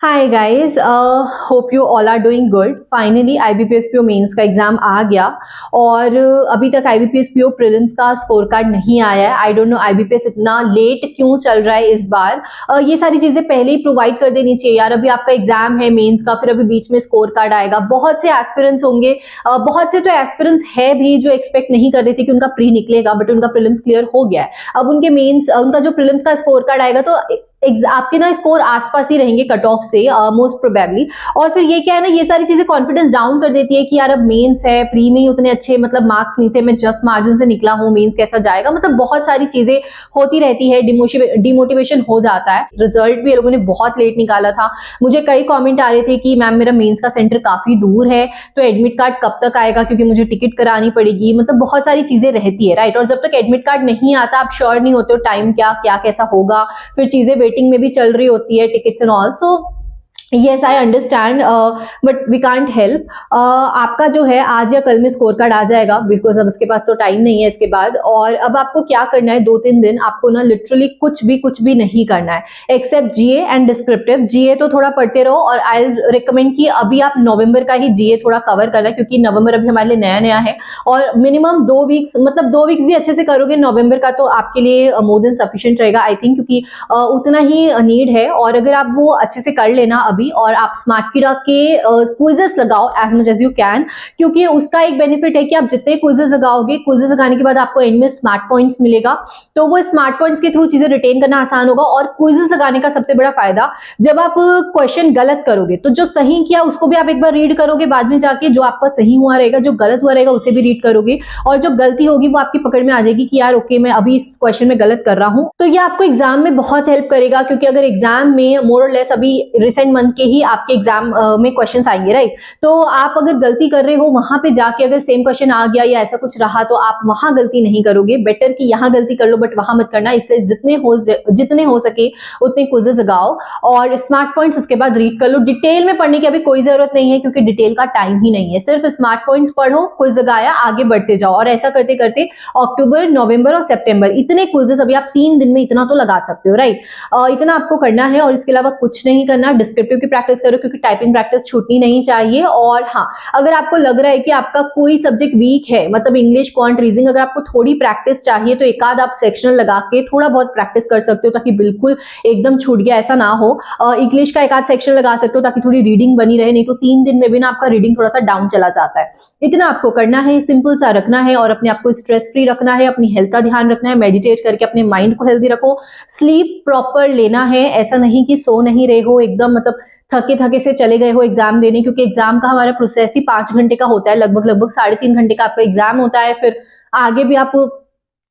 Hi guys, hope you all are doing good. Finally IBPS PO mains का exam आ गया और अभी तक आईबीपीएस पीओ प्रीलिम्स का स्कोर कार्ड नहीं आया है। आई डोंट नो आईबीपीएस इतना लेट क्यों चल रहा है इस बार। ये सारी चीजें पहले ही प्रोवाइड कर देनी चाहिए यार। अभी आपका एग्जाम है मेंस का, फिर अभी बीच में स्कोर कार्ड आएगा। बहुत से एस्पिरेंट्स होंगे, बहुत से तो एस्पिरेंट्स है भी जो एक्सपेक्ट नहीं कर रहे थे कि उनका प्री निकलेगा, बट उनका प्रीलिम्स क्लियर हो गया है। अब उनके मेंस, उनका जो प्रीलिम्स का स्कोर कार्ड आएगा तो आपके ना स्कोर आसपास ही रहेंगे कट ऑफ से, मोस्ट प्रोबेबली। और फिर ये क्या है ना, ये सारी चीजें कॉन्फिडेंस डाउन कर देती है कि यार अब मेंस है, प्री में ही उतने अच्छे मतलब मार्क्स नहीं थे, मैं जस्ट मार्जिन से निकला हूँ, मेंस कैसा जाएगा, मतलब बहुत सारी चीजें होती रहती है। डिमोटिवेशन हो जाता है। रिजल्ट भी ये लोगों ने बहुत लेट निकाला था। मुझे कई कॉमेंट आ रहे थे कि मैम मेरा मेंस का सेंटर काफी दूर है, तो एडमिट कार्ड कब तक आएगा, क्योंकि मुझे टिकट करानी पड़ेगी। मतलब बहुत सारी चीजें रहती है, राइट। और जब तक एडमिट कार्ड नहीं आता आप श्योर नहीं होते हो टाइम क्या क्या कैसा होगा, फिर चीजें वेटिंग में भी चल रही होती है, tickets and all. So yes I understand, but we can't help. आपका जो है आज या कल में स्कोर कार्ड आ जाएगा, बिकॉज अब इसके पास तो टाइम नहीं है इसके बाद। और अब आपको क्या करना है, 2-3 दिन आपको ना लिटरली कुछ भी नहीं करना है एक्सेप्ट जीए एंड डिस्क्रिप्टिव। जीए तो थोड़ा पढ़ते रहो, और आई रिकमेंड कि अभी आप नवंबर का ही जीए थोड़ा कवर करना है, क्योंकि नवंबर अभी हमारे लिए नया नया है। और मिनिमम 2 वीक्स, मतलब 2 वीक्स भी अच्छे से करोगे नवंबर का तो आपके लिए मोर देन सफिशिएंट रहेगा आई थिंक, क्योंकि उतना ही नीड है। और अगर आप वो अच्छे से कर लेना अभी, और आप स्मार्टकीरा के क्विजेस लगाओ as much as you can, क्योंकि उसका एक बेनिफिट है कि आप जितने क्विजेस लगाओगे, क्विजेस लगाने के बाद आपको एंड में स्मार्ट पॉइंट्स मिलेगा, तो वो स्मार्ट पॉइंट्स के थ्रू चीजें रिटेन करना आसान होगा। और क्विजेस लगाने का सबसे बड़ा फायदा, जब आप क्वेश्चन गलत करोगे तो जो सही किया उसको भी आप एक बार रीड करोगे, बाद में जाके जो आपका सही हुआ रहेगा, जो गलत हुआ रहेगा उसे भी रीड करोगे, और जो गलती होगी वो आपकी पकड़ में आ जाएगी कि यार ओके मैं अभी इस क्वेश्चन में गलत कर रहा हूं। तो ये आपको एग्जाम में बहुत हेल्प करेगा, क्योंकि अगर एग्जाम में मोर और लेस अभी रिसेंट मंथ के ही आपके एग्जाम में क्वेश्चन आएंगे, राइट। तो आप अगर गलती कर रहे हो वहां पे जाके अगर सेम क्वेश्चन आ गया या ऐसा कुछ रहा, तो आप वहां गलती नहीं करोगे। बेटर कि यहाँ गलती कर लो बट वहां मत करना। इसलिए जितने हो सके उतने क्विजेस लगाओ, और स्मार्ट पॉइंट्स उसके बाद रीड कर लो। डिटेल में पढ़ने की अभी कोई जरूरत नहीं है, क्योंकि डिटेल का टाइम ही नहीं है। सिर्फ स्मार्ट पॉइंट्स पढ़ो, क्विज लगाया, आगे बढ़ते जाओ। और ऐसा करते करते अक्टूबर, नवंबर और सितंबर, इतने क्विजेस अभी आप 3 दिन में इतना तो लगा सकते हो, राइट। इतना आपको करना है, और इसके अलावा कुछ नहीं करना। डिस्क्रिप्टिव की प्रैक्टिस करो, क्योंकि टाइपिंग प्रैक्टिस छूटनी नहीं चाहिए। और हाँ, अगर आपको लग रहा है कि आपका कोई सब्जेक्ट वीक है, मतलब इंग्लिश, क्वांट, रीजनिंग, अगर आपको थोड़ी प्रैक्टिस चाहिए तो एक आध आप सेक्शनल लगा के थोड़ा बहुत प्रैक्टिस कर सकते हो, ताकि बिल्कुल एकदम छूट गया ऐसा ना हो। इंग्लिश का एक आध सेक्शन लगा सकते हो ताकि थोड़ी रीडिंग बनी रहे, नहीं तो 3 दिन में भी ना आपका रीडिंग थोड़ा सा डाउन चला जाता है। इतना आपको करना है, सिंपल सा रखना है, और अपने आप को स्ट्रेस फ्री रखना है, अपनी हेल्थ का ध्यान रखना है, मेडिटेट करके अपने माइंड को हेल्दी रखो, स्लीप प्रॉपर लेना है। ऐसा नहीं कि सो नहीं रहे हो एकदम, मतलब थके थके से चले गए हो एग्जाम देने, क्योंकि एग्जाम का हमारा प्रोसेस ही 5 घंटे का होता है, लगभग 3.5 घंटे का आपका एग्जाम होता है। फिर आगे भी आप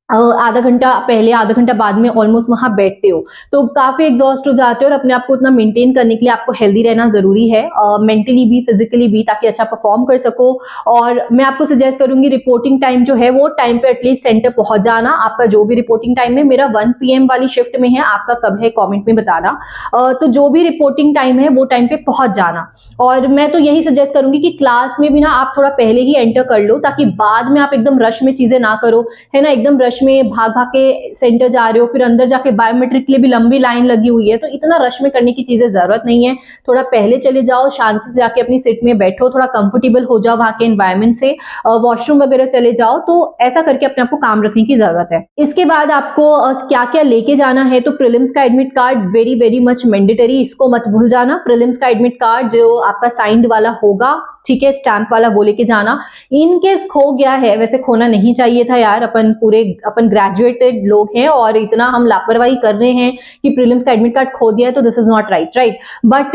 आधा घंटा पहले आधा घंटा बाद में ऑलमोस्ट वहां बैठते हो, तो काफी एग्जॉस्ट हो जाते हो। और अपने आप को उतना मेंटेन करने के लिए आपको हेल्दी रहना जरूरी है, मेंटली भी फिजिकली भी, ताकि अच्छा परफॉर्म कर सको। और मैं आपको सजेस्ट करूंगी रिपोर्टिंग टाइम जो है वो टाइम पे एटलीस्ट सेंटर पहुंच जाना। आपका जो भी रिपोर्टिंग टाइम है, मेरा 1 PM वाली शिफ्ट में है, आपका कब है कॉमेंट में बताना। तो जो भी रिपोर्टिंग टाइम है वो टाइम पे पहुंच जाना। और मैं तो यही सजेस्ट करूंगी कि क्लास में भी ना आप थोड़ा पहले ही एंटर कर लो, ताकि बाद में आप एकदम रश में चीजें ना करो, है ना। एकदम रश में भाग भाग के सेंटर जा रहे हो, फिर अंदर जाके बायोमेट्रिक के लिए भी लंबी लाइन लगी हुई है, तो इतना रश में करने की चीजें जरूरत नहीं है। थोड़ा पहले चले जाओ, शांति से जाके अपनी सीट में बैठो, थोड़ा कंफर्टेबल हो जाओ वहां के एनवायरमेंट से, वॉशरूम वगैरह चले जाओ। तो ऐसा करके अपने आप को काम रखने की जरूरत है। इसके बाद आपको क्या क्या लेके जाना है, तो प्रीलिम्स का admit card very very much mandatory, इसको मत भूल जाना। प्रीलिम्स का एडमिट कार्ड जो आपका साइंड वाला होगा, ठीक है, स्टैंप वाला, वो लेके जाना। इन केस खो गया है, वैसे खोना नहीं चाहिए था यार, अपन ग्रेजुएटेड लोग हैं और इतना हम लापरवाही कर रहे हैं कि प्रीलिम्स का एडमिट कार्ड खो दिया है, तो this is not right, right. But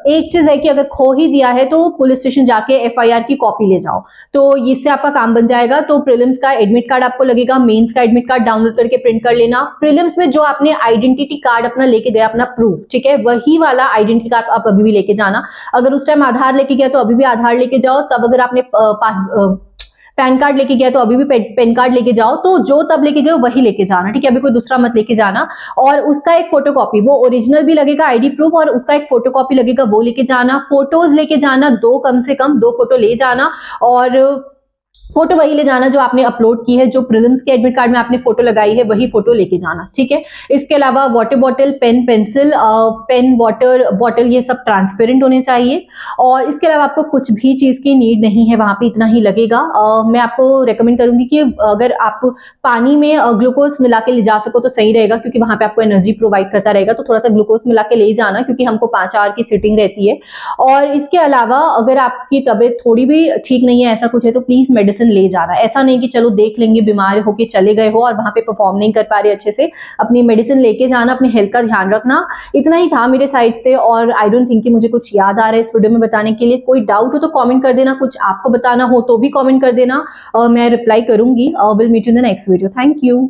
एक चीज है कि अगर खो ही दिया है तो पुलिस स्टेशन जाके FIR की कॉपी ले जाओ, तो इससे आपका काम बन जाएगा। तो प्रीलिम्स का एडमिट कार्ड आपको लगेगा, मेंस का एडमिट कार्ड डाउनलोड करके प्रिंट कर लेना। प्रीलिम्स में जो आपने आइडेंटिटी कार्ड अपना लेके गया, अपना प्रूफ, ठीक है, वही वाला आइडेंटिटी कार्ड आप अभी भी लेके जाना। अगर उस टाइम आधार लेके गया तो अभी भी आधार लेके जाओ, तब अगर आपने पैन कार्ड लेके गया तो अभी भी पैन कार्ड लेके जाओ। तो जो तब लेके गए वही लेके जाना, ठीक है, अभी कोई दूसरा मत लेके जाना। और उसका एक फोटोकॉपी, वो ओरिजिनल भी लगेगा आईडी प्रूफ, और उसका एक फोटोकॉपी लगेगा, वो लेके जाना। फोटोज लेके जाना, 2 कम से कम 2 फोटो ले जाना। और फोटो वही ले जाना जो आपने अपलोड की है, जो प्रीलिम्स के एडमिट कार्ड में आपने फोटो लगाई है वही फोटो लेके जाना, ठीक है। इसके अलावा water bottle, pen, pencil, pen, water bottle, ये सब ट्रांसपेरेंट होने चाहिए। और इसके अलावा आपको कुछ भी चीज की नीड नहीं है, वहां पे इतना ही लगेगा। मैं आपको रेकमेंड करूंगी कि अगर आप पानी में ग्लूकोज मिला के ले जा सको तो सही रहेगा, क्योंकि वहां पे आपको एनर्जी प्रोवाइड करता रहेगा, तो थोड़ा सा ग्लूकोज मिला के ले जाना, क्योंकि हमको 5 आवर की सिटिंग रहती है। और इसके अलावा अगर आपकी तबीयत थोड़ी भी ठीक नहीं है, ऐसा कुछ है, तो प्लीज मेडिसिन ले जाना। ऐसा नहीं कि चलो देख लेंगे, बीमार होके चले गए हो और वहां पे परफॉर्म नहीं कर पा रहे अच्छे से, अपनी मेडिसिन लेके जाना, अपनी हेल्थ का ध्यान रखना। इतना ही था मेरे साइड से, और आई डोंट थिंक कि मुझे कुछ याद आ रहा है इस वीडियो में बताने के लिए। कोई डाउट हो तो कमेंट कर देना, कुछ आपको बताना हो तो भी कमेंट कर देना, मैं रिप्लाई करूंगी। Will meet in the next video. Thank you.